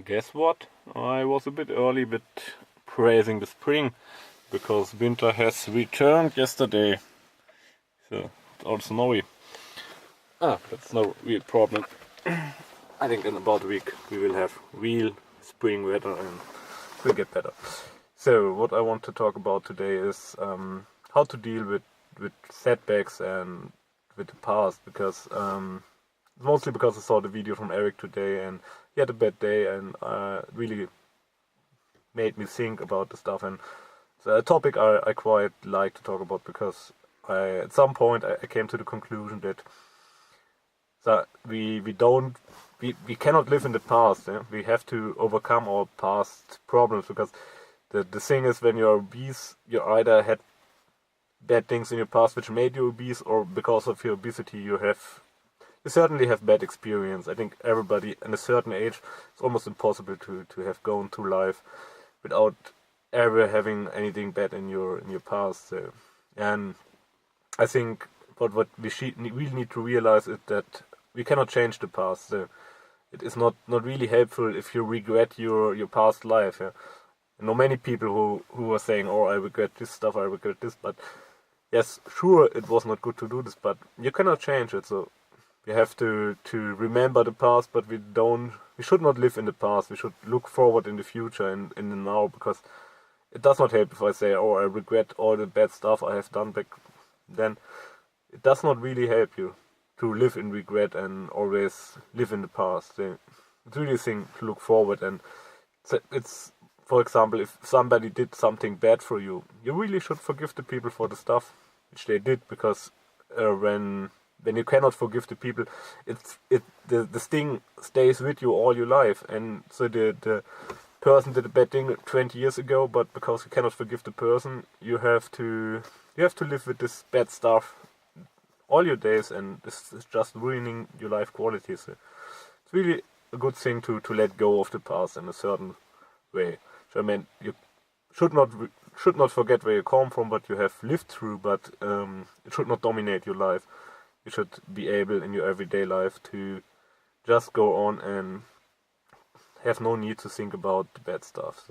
Guess what? I was a bit early with praising the spring because winter has returned yesterday. So it's all snowy. That's no real problem. I think in about a week we will have real spring weather and it will get better. So what I want to talk about today is how to deal with setbacks and with the past, because mostly because I saw the video from Eric today and he had a bad day and really made me think about the stuff, and it's a topic I quite like to talk about because at some point I came to the conclusion that we cannot live in the past. Yeah? We have to overcome our past problems, because the thing is, when you're obese, you either had bad things in your past which made you obese, or because of your obesity you certainly have bad experience. I think everybody in a certain age, it's almost impossible to have gone through life without ever having anything bad in your past. So, and I think what we really need to realize is that we cannot change the past. So it is not really helpful if you regret your past life. Yeah? I know many people who are saying, "Oh, I regret this stuff, I regret this," but yes, sure, it was not good to do this, but you cannot change it. So we have to remember the past, but we should not live in the past. We should look forward in the future and in the now, because it does not help if I say, "Oh, I regret all the bad stuff I have done back then." It does not really help you to live in regret and always live in the past. So it's really a thing to look forward, and it's, for example, if somebody did something bad for you, you really should forgive the people for the stuff which they did, because when you cannot forgive the people, the sting stays with you all your life. And so the person did a bad thing 20 years ago, but because you cannot forgive the person, you have to live with this bad stuff all your days, and this is just ruining your life quality. So it's really a good thing to let go of the past in a certain way. So I mean, you should not forget where you come from, what you have lived through, but it should not dominate your life. You should be able in your everyday life to just go on and have no need to think about the bad stuff.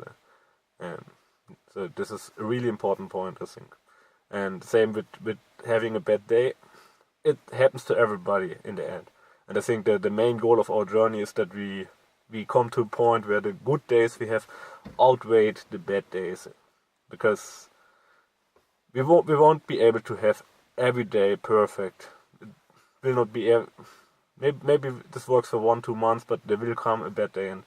So this is a really important point, I think. And same with having a bad day. It happens to everybody in the end. And I think that the main goal of our journey is that we come to a point where the good days we have outweighed the bad days, because we won't be able to have every day perfect. It will not be maybe this works for 1-2 months, but there will come a bad day, and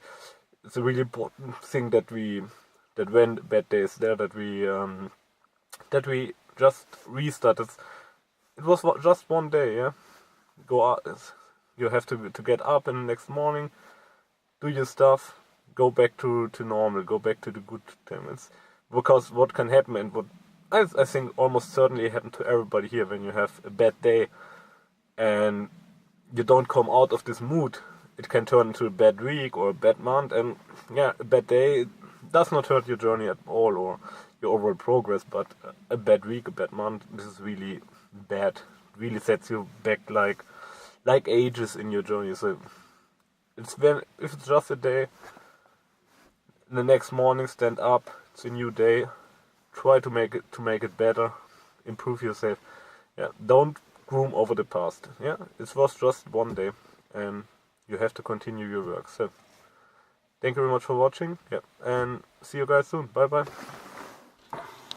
it's a really important thing that when the bad day is there, that we just restart. It was just one day, yeah. Go out. You have to get up in the next morning, do your stuff, go back to normal, go back to the good times. Because what can happen, and what I think almost certainly happened to everybody here, when you have a bad day and you don't come out of this mood, it can turn into a bad week or a bad month. And yeah, a bad day does not hurt your journey at all or your overall progress, but a bad week, a bad month, this is really bad. It really sets you back like ages in your journey. So if it's just a day, the next morning stand up, it's a new day, try to make it better, improve yourself. Yeah, don't groom over the past. Yeah, it was just one day and you have to continue your work. So thank you very much for watching. Yeah, and see you guys soon. Bye bye.